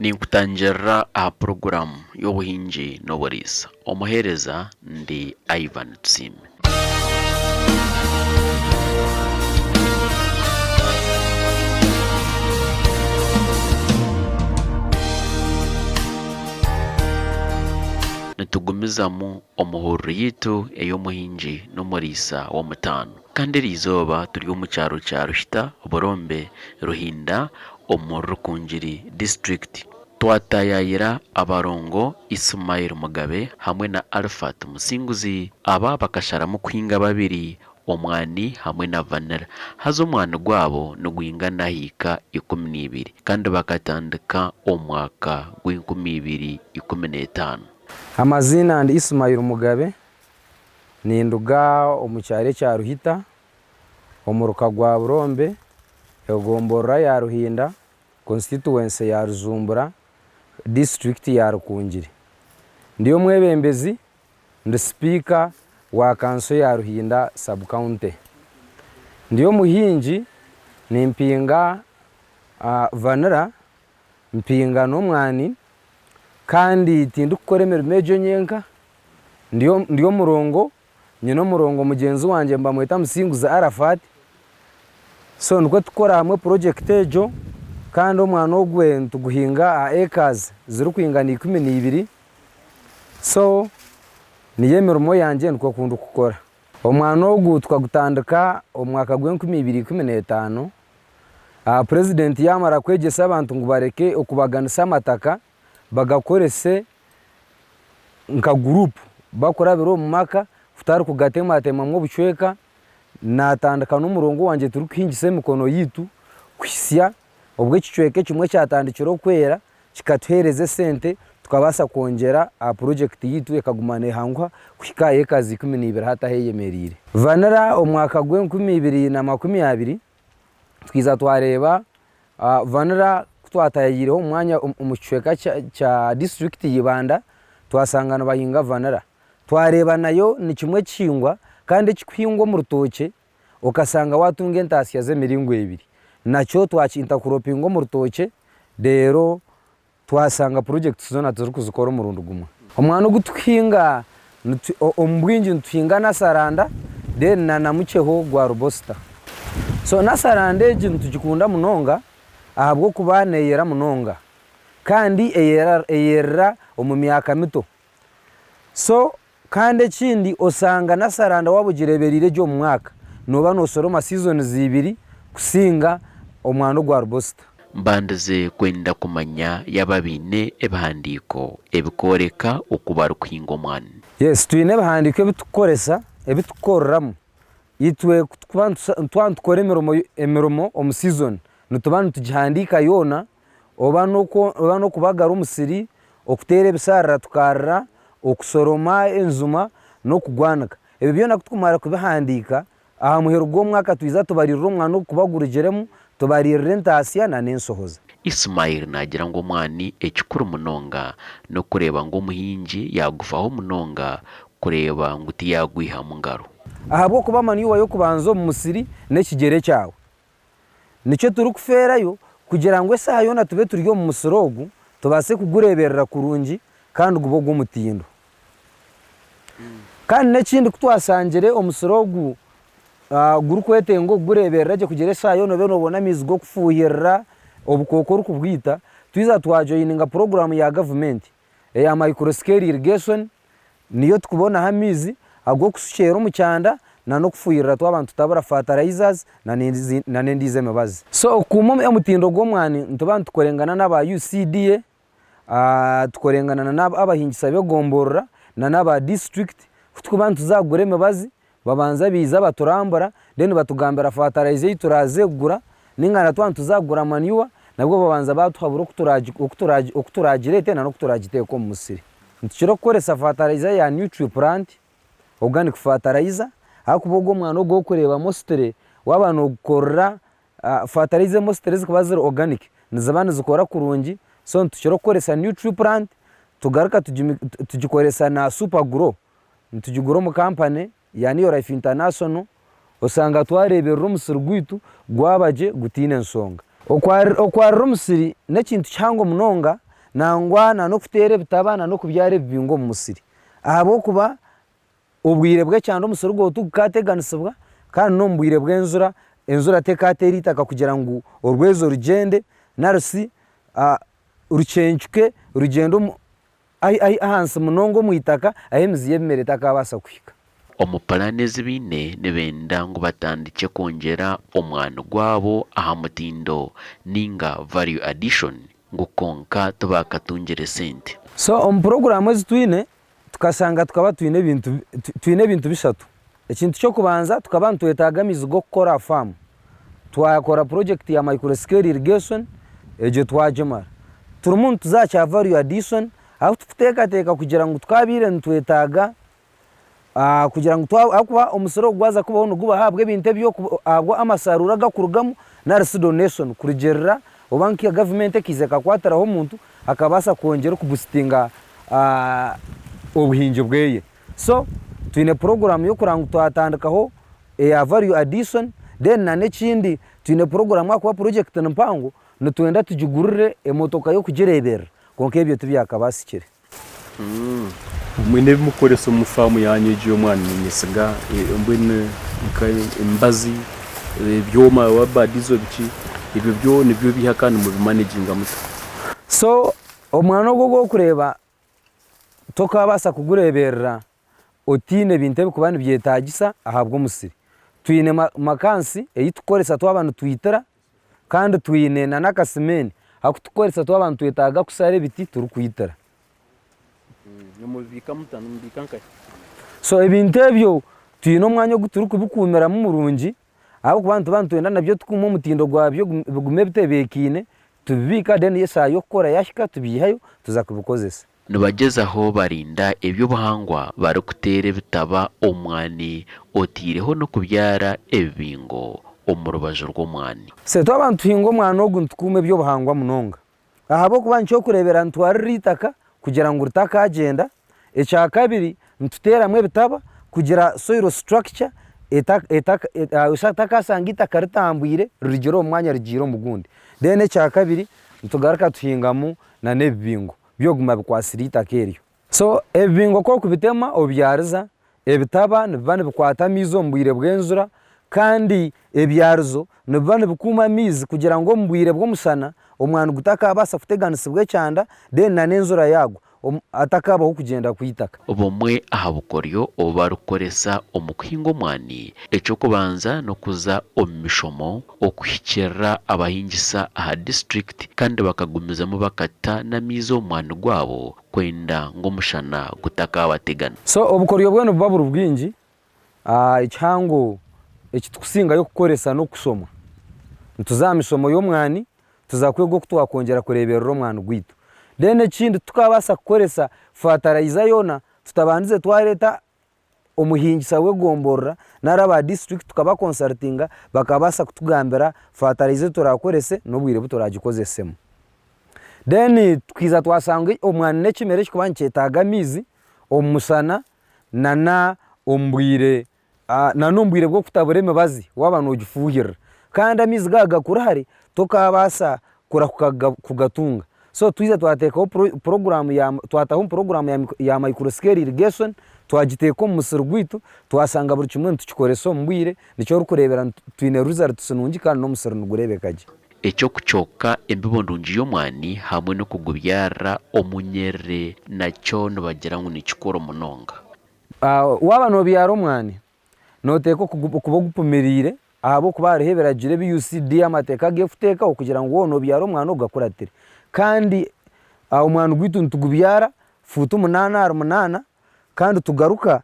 Ninkutangira aha programu y'obuhingi n'oburiisa. Omuheereza ndi Ivan Tsime. Nitugumizamu omuhurro yitu ey'omuhingi n'omuriisa w'omutaano. Kandi erizooba turi omu kyaro kya Ruhita, Burombe, Ruhinda omu Rukungiri district. Twatayayira abarongo Ismail Mugabe hamwe na Alfat Musinguzi, aba bakasharamu kuhinga babiri, omwani hamwe na vanilla. Haza omwani gwabo nigwingana hika 12 kandi bakatandika omwaka gw'2015. Amazina ndi Ismail Mugabe, ninduga omu kyaro kya Ruhita omu ruka rwa Burombe, egombora ya Ruhinda, constituency ya Ruzumbura, district ya Rukungiri. Ndiyo mwebembezi, ndi speaker wa kanso ya Ruhinda sub county. Ndiyo muhingi, ni mpinga vanilla, mpinga n'omwani, kandi tindu kukora emirimo egyo nyenka. Ndiyo murongo, nyina murongo mugenzi wanje mbamweta Musinguzi Arafat. So nikwe tukora hamwe project egyo, kandi omwana ogwe ntuguhinga acres ziri kwingana 12. So niyo emirimo yanje nikwe kunda kukora. Omwana ogwo tukagutandika omwaka gw'2015. President yamara kwegesa abantu ngo bareke okubaganisa amataka bagakorese nka group bakora biro mu maka futari kugatema mwo bucweka natandika n'umurongo wanje turi kuhingisa emikono yitu kwisya obwo kicweke kimwe cyatandikiro kwera kikatwereze sente tukabasa kongera project yitu ekagumane hangwa kwika ekazi 12 hata heyemerire. Vanilla omwaka gw'2020 twiza twareba vanilla twatayireho umwanya umucweka cha district yibanda twasangana bahinga vanilla. Twareba nayo ni kimwe kingwa kandi kikwingwa mu rutoke ukasanga watunga entasi yaze miringo 2 nacyo twakinta kuropingo mu rutoke. Rero twasanga project zona turi kuzikora mu rundu gumwe. Omwana gutwinga ombwingi ntwinga na saranda then na muceho gwa robusta. So na saranda ekintu tugikunda munonga ahabwo kubaneyera munonga kandi eyera omu myaka mito. So kandi kindi osanga na saranda wabugireberire ryo mu mwaka noba nosoroma seasons 2 kusinga omwana gwa robusta. Mbandize kwenda kumanya yababine ebihandiko ebikoreka okubaru kuhinga omwani. Yes, twine ebihandiko ebitukoresa ebitukorramu itwe tukora emirimo omu season nitubana tugihandika yona oba no kubagara omusiri okutera ebisarra tukarra okusoroma enzuma no kugwanika. Ebyo byona kutukumara kubihandika aha muhero gw'omwaka twiza tubaririra omwana okubagurugiremu tubaririra entasiya na n'ensohoza. Ismail nagira ngo omwani ekikuru munonga no kureba ngo omuhingi yagufaho munonga kureba ngo tiyagwiha mu ngaro. Ahabwo kuba maniyuwa yo kubanza omu musiri n'ekigere cyawe nicyo turi kuferayo kugira ngo esaha yona tube turi mu musiri ogu tubase kugureberera kurungi kandi gubo gw'omutindo. Kandi n'ekindi kutwasangire omusiri ogu guri kwetenga okugureberera gye kugira esaha yona obe nobona amaizi go kufuhirira obukoko ori kubwita. Twiza twajoyininga program ya government eya micro scale irrigation, niyo tukubonaho amaizi ago kusukyera omu kyanda na no kufuhirira tw'abantu tutabura fertilizers na n'endiizo emibazi. So kuma omutindo gw'omwani ntubana tukorengana n'aba UCDA, tukorengana n'abahingisa begomborora na n'aba district kutukubana tuzagura emibazi babanza biza baturambura then batugambira fertilizer yiturazegura ningana tw'abantu tuzagura manure nabwo babanza batuhabura okuturagirete na no kuturagiteka omu musiri. Ntukira kukoresa fertilizer ya NutriPlant organic fertilizer hakubogo omwana ogwo kureba mostre wabana okukorra fertilizer mostre zikuba ziri organic nizabana zikora kurungi. So ntukira kukoresa NutriPlant tugaruka tugikoresa na Supergrow ntugigura mu company ya New Life International osanga twareberera omusiri gwitu gwabaje gutine ensonga. Okwarira omusiri n'ekintu kihango munonga nangwa na no kutere bitabana no kubyare bibingo mu musiri abo kuba ubwire bwe cyangwa umusoro go tukateganisibwa kandi no mbwire bw'enzura enzura tekateri itaka kugira ngo urwezo rugende narusi urucencuke rugendo ai ahansi munongo mwitaka ahemizi yemere takabasa kwika omupalanezi bine nebenda ngo batandike kongera omwana gwabo aha mutindo ninga value addition ngo konka tubakatungire sente so program ezitwine tukasanga tukaba twine bintu bishatu ikintu cyo kubanza tukaba twetagamiza go gukora farm twakora project ya micro scale irrigation eje twajemara turumuntu tuzacha value addition aho tuteka kugira ngo twabire ntwetaga kugira ngo akuba umusoro gwaza kubaho nuguba habwe binte byo agwa amasarura gakurugamo na donation kurigerera obanki ya government kizeka kwatara ho muntu akabasa kongera kubustinga obuhinje bweye so twine program yo kuranga twatandikaho ya value addition then na nekindi twine program akwa project n'ampango nitwenda tujugurire emotoka yo kugirebera konke ebyo tubyakabasikire mwine bimukoresa mu famu yanyeje yo mwana nyisiga mbene imbazi byoma wabadizo biki ibyo byo nibyo bihakana mu managinga muto so omwana go kureba tokabasa kugureberera otine binte bikubana byetagisa ahabwo musiri twine makansi eyitukoresa twabantu twitara kandi twine na nakasimeni hakutukoresa twabantu twetaga kusare biti turi kuyitara nyumubika mutano mbikanka so ebinte byo twine omwanya guturi kubikumira mu murungi abo kubantu twenda nabyo tukumo mutindo gwabyo bigume bitebekine tubika then yesa yo kora yashika tubihayo tuzakubukozesa nibagezaho barinda ebyo buhangwa bari kutere bitaba omwani otireho no kubyara ebingo omurubajo rw'omwani se twabantu hingo mwana ogu ntukume byo buhangwa munonga ahabo kubancho kurebera ntwaritaka kugira ngo rutaka agenda echa kabiri ntuteramwe bitaba kugira soil structure etaka sangita karitambwire rugero omwanya rugiro mugundi then echa kabiri ntugaruka tuhingamu na nebingo byoguma bikwasirita keryo so ebingo ko kubitema obyariza ebitaba nibane bikwata mizo mbwire bwenzura kandi ebyarizo nibane bikuma mizi kugira ngo mbwire bwo musana omwana gutaka abasa kuteganisibwe cyanda then na nenzura yago atakabaho kugenda kuyitaka obomwe ahabukoryo obarukoresa omukuhingo mwani echo kubanza no kuza omishomo okuhikira abahingisa aha district kandi bakagumizamo bakata na mizo omwana gwabo kwenda ngo mushana gutaka abategana so obukoryo bwene bubaburu bwingi ichango ekitukusinga yo kukoresa no kusoma ntuzamishomo yo mwani tuzakwego kutwakongera kureberera omwana gwitu then ekindi tukabasa kukoresa fertilizer yona tutabandize twareta omuhingisa wegomborra naraba district tukaba consultinga bakabasa kutugambira fertilizer turakorese nobwire butoragikozesemo then twiza twasanga omwana nekimere kikubanchetaga mizi omusana na ombwire na nombwire bwo kutabureme bazi wabano ugifuhira kandi amizi gaga kurahari tukabasa kugatunga so twiza twateka program ya twataho program ya micro scale irrigation twagiteka mu musirugwitu twasanga buri kimwe tukikoreso mbwire nicyo rukurebera twine results nungi kandi no musiro nugurebekaje echo kuchoka embibondunji y'omwani hamwe no kugubyara omunyere nacyo nibagira ngo nikikoro munonga waba no byaro omwani noteko kuba gupumirire abo kubarehebera jire bi UCD amateka gefuteka okugira ngo wono byaro omwana ugakuratire kandi omwana gwitu ntugubyara futu 8 kandi tugaruka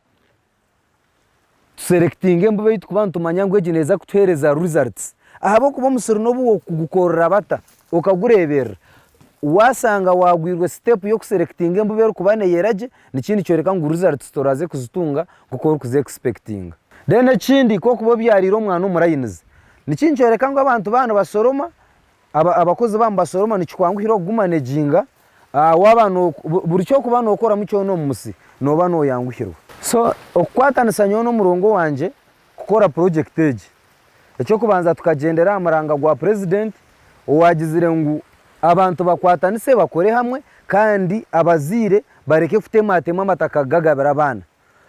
selecting embo bitu kubantu tumanya ngo egineza kutwereza results ahabo kuba musoro no buwo kugukorera bata ukagurebera wasanga wagwirwe step yo kuselecting embo bero kubane yeraje nikindi cyoreka ngo results toraze kuzitunga gukora kuze expecting then ekindi ko kuba byariro omwana umurayinize nikindi cyoreka ngo abantu bana basoroma abakozi bambasoroma nikikwanguhira gumanejinga wabano buri cyo kubana okora mu cyo no musi no bano yanguhirwa so okwatanisa nyono murongo wanje gukora project age ecyo kubanza tukagendera amaranga gwa president owagizire ngo abantu bakwatanise bakore hamwe kandi abazire bareke kutematema amataka gagabira abana.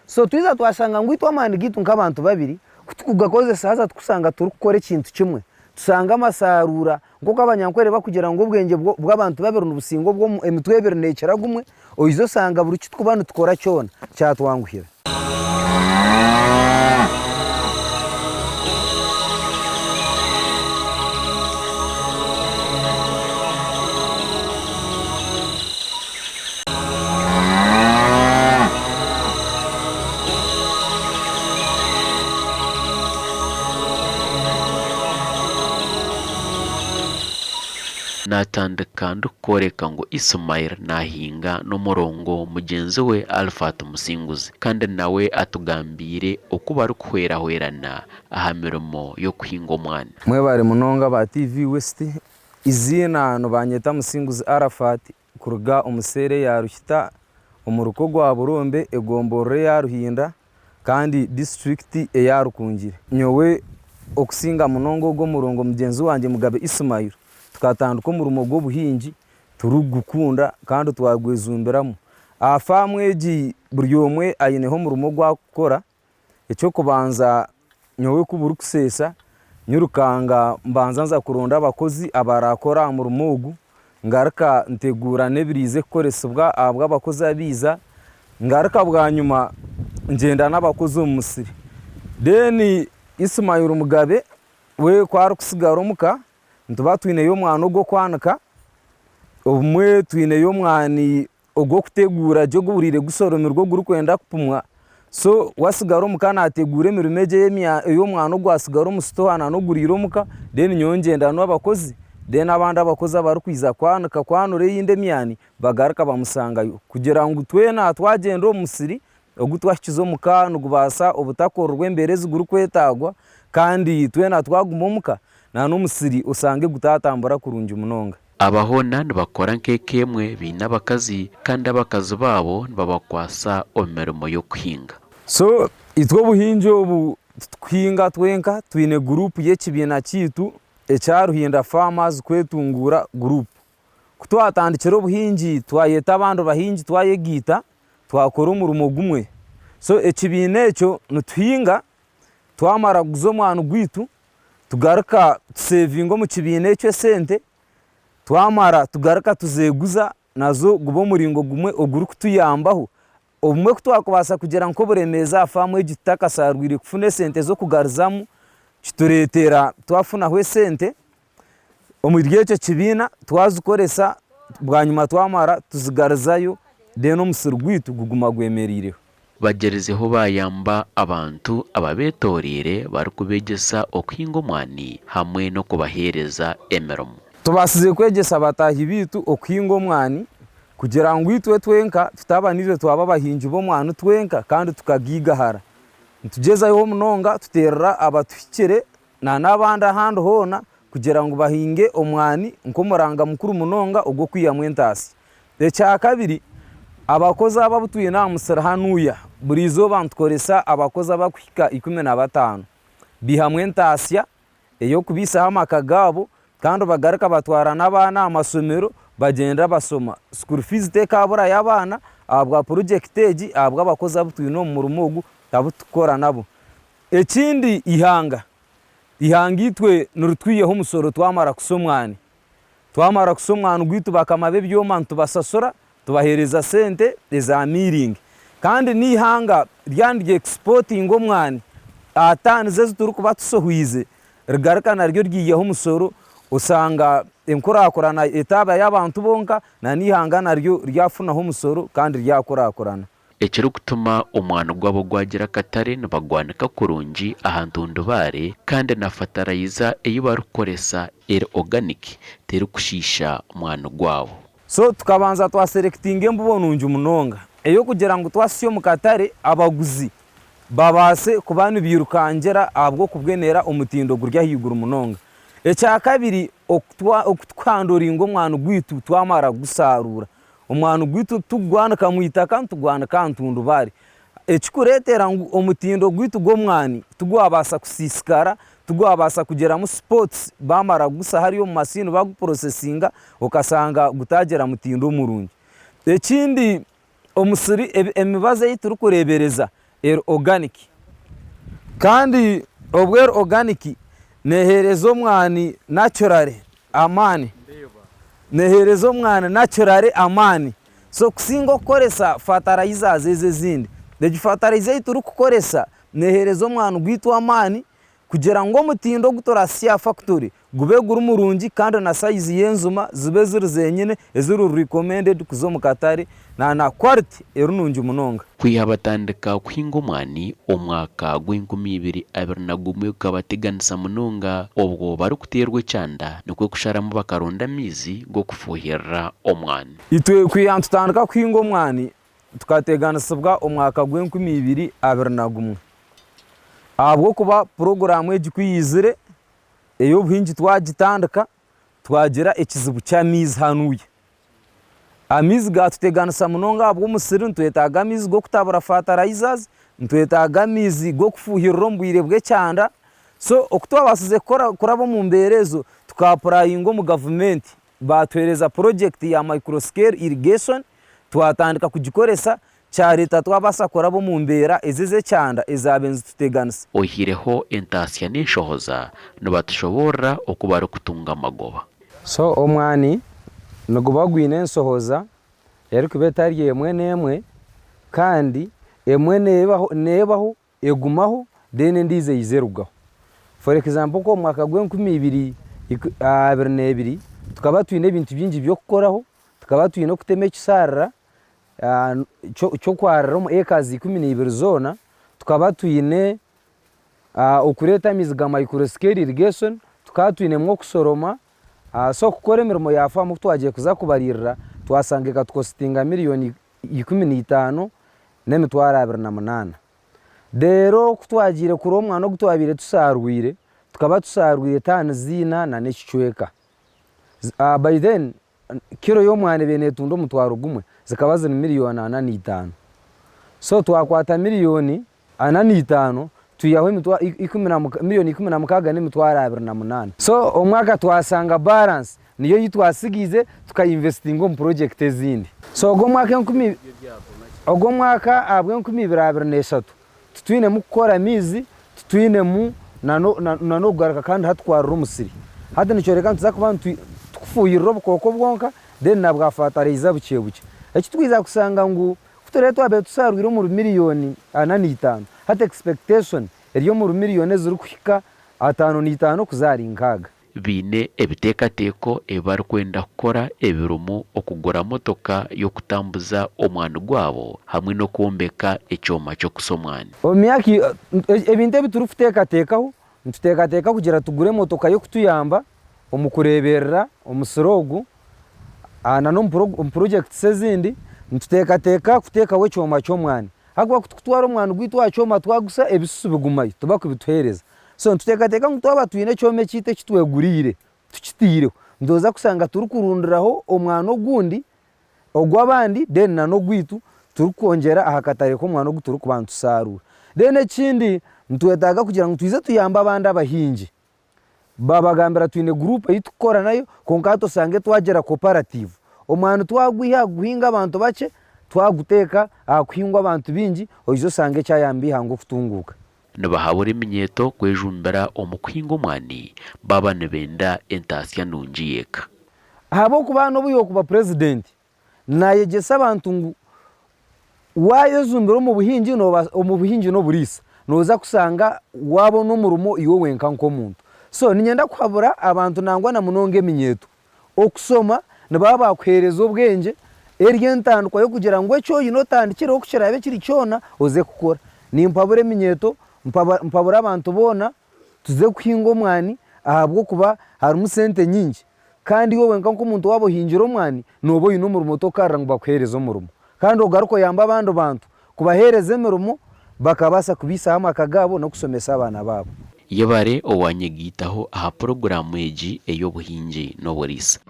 So twiza twasanga ngo itwamani gitu nk'abantu babiri kugakoze saza tukusanga turi gukora ikintu kimwe tusanga amasarura ngo abanyankwere bakugira ngo ubwenge bw'abantu babiri n'ubusingo bwo emitwebere nekera gumwe oyizo sanga buri kitwa bantu tukora cyona cyatwanguhira. natandika ndukoreka ngo Ismail nahinga n'umurongo mugenzi we Alfat Musinguzi kandi nawe atugambire uko bari kwerahwerana aha mirimo yo kuhinga omwani. Mwe bari munonga ba TV West izina no banyeta Musinguzi Alfat kuruga umusere ya Ruhita umuruko gwa Burombe egombore ya Ruhinda kandi district ya Rukungire. Nyowe okusinga munongo go murongo mugenzi wanje Mugabe Ismail tukatanduka mu rumo gwo buhingi turugukunda kandi twagwezumberamo afamweji buri omwe ayineho mu rumo gwa gukora icyo kubanza nyowe kubura kusesa nyurukanga mbanza nza kuronda abakozi abarakora mu rumogu ngaraka ntegura nebirize koresubwa abakozi abiza ngaraka bwa nyuma ngenda n'abakozi mu Musiri. Deni Ismail Mugabe we kwari kusigara muka ntuba twineyo mwana ogwo kwanika umwe twineyo mwani ogwo kutegura jo guburire gusoromerwa guru kwenda kupumwa. So wasigara mukana ategure mirumeje yo mwana ogwo asigara mustohana no guriro muka deni nyongenda no abakozi deni abandi abakozi abari kwiza kwanika kwanure yinde myani bagaraka bamusangayo kugira ngo twena twagenda Musiri ogutwashizo muka nugubasa obutakorwa emberezi guru kwetagwa kandi twena twagumumuka na n'Umusiri usange gutatambura kurunja umunonga. Abahona nibakora nkekemwe bina bakazi kandi abakazi babo babakwasa omirimo yo kuhinga. So itwo buhinjo bu twinga twenka twine group y'ekibina kitu echaruhinda farmers kwetungura group kutwatandikira obuhingi twayeta abandu bahingi twayegita twakora umurimo gumwe. So ekibina ekyo nituhinga twamara guzo mwana gwitu tugaruka tusevingo mu kibina ekyo sente twamara tugaruka tuzeguza nazo gubo muringo gumwe oguru kutuyambaho obumwe kutwakubasa kugira nko buremeza afamu egitaka sarwire kufune sente zo kugarzamu kituretera twafuna hwe sente omurye ekyo kibina twazukoresa bwanyuma twamara tuzigarzayo deno Musirugwitu guguma gwemerire bagerezeho bayamba abantu ababetorire bari kubegesa okuhinga omwani hamwe no kubahereza emirimo. Tubasize kwegesa abatahi bitu okuhinga omwani kugira ngo itwe twenka tutabanire twaba bahinji bo mwana twenka kandi tukagigahara ntugezayo munonga tuterera abatuhikire na nabandi ahandi hona kugira ngo bahinge omwani nko muranga mukuru munonga ogwo kwiyamwe ntasi. Ekya kabiri abakozi ababutuye na Musiri hanuya burizo bantukoresa abakozi abakwika 15 bihamwe ntasya eyo kubisa amaka gabo kandi bagaraka batwara n'abana amasomero bagenda basoma school fees tekabura y'abana abwa project egi abwa abakozi abutuye no mu rumogu tabutukora nabo. Ekindi ihanga itwe nurutwiyeho umusoro twamara kusomwana gwitu bakamabe byoma ntubasasora tubahereza sente eza miring kandi nihanga ryandye exporting omwani atani zezu turi kuba tusohwize rigaraka naryo ryiyeho umusoro usanga enkorakorana etaba y'abantu bonka na nihanga naryo ryafunaho umusoro kandi ryakorakorana. Ekiri kutuma omwana gwabo gwagira katare nibagwanika kurungi ahantu ndubare kandi na fertilizer eyo barukoresa organic teri kushisha omwana gwabo. So tukabanza twaselecting embubo nungi munonga eyo kugira ngo twasiyo mukatare abaguzi babase kubanu birukangera abwo kubwenera omutindo gurya higuru munonga. Ekya kabiri okutwandoringa omwana gwitu twamara gusarura omwana gwitu tugwanika muitaka tugwanika ntundubari ekikuretera omutindo gwitu gomwani tugwabasa kusisikara tugwabasa kugera mu sports bamara gusa hariyo mu masino baguprocessinga ukasanga gutagera mutindo murungi. ekindi omusiri emibazi ei turikurebereza eri organic kandi obwero organic nehereza omwani naturally amani nehereza omwani naturally amani so kusinga okukoresa fertilizers ezindi egi fertilizer ei turikukoresa nehereza omwani gwitu amani kugira ngu omutindo ogu turasya factory gube guri murungi kandi na size y'enjuma zibe ziri zenyine eziri recommended kuza omu katare na quality eri nungi munonga. Kwiha batandika kuhinga omwani omwaka gw'2021 ukabateganisa munonga obwo barikuteerwa ekyanda nikwe kusharamu bakaronda amaizi g'okufuhirira omwani. Itwe kwiha tutandika kuhinga omwani tukateganisibwa omwaka gw'2021 ahabw'okuba porogaramu egi kwiyizire ey'obuhingi twagitandika twagira ekizibu ky'amaizi hanuya. Amaizi gatuteganisa munonga ahabw'omusiri nitwetaaga amaizi g'okutabura fertilizers, nitwetaaga amaizi g'okufuhirira omu bwire bw'ekyanda. So oku twabasize kuraba omu mbeera ezo tukapurayinga omu gavumenti batweereza project ya micro scale irrigation twatandika kugikoresa kyareta twabasa kuraba omu mbeera ezi ez'ekyanda ezaba nizituteganisa. Ohireho entaasya n'enshohoza nibatushoborra oku barikutunga amagoba. So omwani niguba gwine enshohoza erikuba etari emwe n'emwe kandi emwe neebaho egumaho then endiijo eize erugaho. For example ko omwaka gw'2022 tukaba twine ebintu bingi by'okukoraho, tukaba twine okutema ekisharara ky'okwarira omu acres 12 zoona, tukaba twine okureeta amaizi ga micro scale irrigation, tukaba twinemu okusoroma. So kukora emirimo ya faamu twagiye kuza kubaririra twasanga ekatukostinga miliyoni 15,228. Deero kutwagiire kuri omwani ogu twabire tusarwire tukaba tusarwire tani 4 na n'ekicweka. By then kiro y'omwani benetunda omutwaro gumwe zikaba ziri miliyoni 45. So twakwata miliyoni 45 tuyaho miliyoni 16,228. So omwaka twasanga balance niyo yitwasigize tukayinvestinga omu project ezindi. So ogwo mwaka abw'2023 tutwinemu kukora amaizi, tutwinemu n'okugaruka kandi hatwarira omusiri. Hati nikyoreka ntuza kuba tukufuhirira obukooko bwonka then nabwa fertilizer buke buke. Eki twiza kusanga ngu kuturere twabe tusarwire omu miliyoni 45 hati expectation eriyo mu miliyoni eziri kuhika 5 kuzaari 6. Biine ebiteekateeko ebarikwenda kukora ebirumu okugura motoka y'okutambuza omwani gwabo hamwe n'okwombeka ekyoma ky'okusa omwani. Omu myaka ebintu ebi turikuteekateekaho nituteekateeka kugira tugure motoka y'okutuyamba omu kureeberera omusiri ogu n'omu projects ezindi nituteekateeka kuteekaho ekyoma ky'omwani hakuba kutwara omwani gwitu aha kyoma twagusa ebisusu bigumayo tuba kubituheereza. So nituteekateeka ngu twaba twine ekyoma ekiito ekitweguriire tukitiireho ndoza kusanga turikurundiraho omwani ogundi ogw'abandi then n'ogwitu turikwongera aha katare k'omwani ogu turikuba nitusaarura. Then ekindi nitwetaaga kugira ngu twize tuyambe abandi abahingi babagambira twine group ei tukukora nayo konka tusange twagira cooperative omwani twagwiha guhinga abantu bakye twaguteeka kuhingwa abantu bingi oizo osange kyayambiha ngu okutunguuka. Nibahabura eminyeeto kwejumbira omu kuhinga omwani baba nibenda entaasya nungi yeeka. Ahabw'okuba n'obuyokuba president nayegyesa abantu ngu wayejumbira omu buhingi n'oburiisa nooza kusanga wabona omurimo iwe wenka nk'omuntu. So ninyenda kuhabura abantu nangwa na munonga eminyeeto okusoma nibaba bakuheereza obwengye ery'entandikwa y'okugira ngu ekyo oyine otandikireho kukirabe kiri kyona oze kukora. Nimpabura eminyeeto mpabura abantu boona tuze kuhinga omwani ahabw'okuba harimu sente nyingi kandi iwe wenka nk'omuntu waba ohingira omwani nooba oyine omurimo tokarra ngu bakuheereze omurimo kandi ogaruka oyamba abandi bantu kubaheereza emirimo bakabaasa kubiisaho amaka gaabo n'okusomesa abaana baabo. Yebare owanyegiitaho aha porogaramu egi ey'obuhingi n'oburiisa.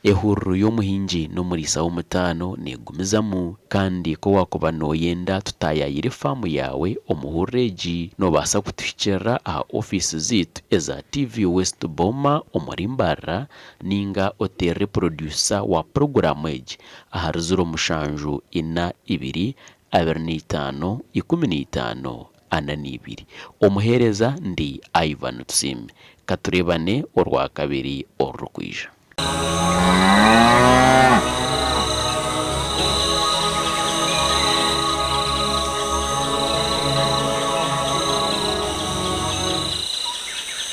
ehururu y'omuhingi n'omurisa w'omutaano negumizamu kandi ko wakuba noyenda tutayayire famu yawe omuhurro egi nobaasa kutuhikirira aha ofisi ziitu eza TV West Boma omuri Mbarara ninga oterre producer wa programu egi aha 0722251542 omuhereza ndi Ivan Tusime katurebane orwakabiri orukwija.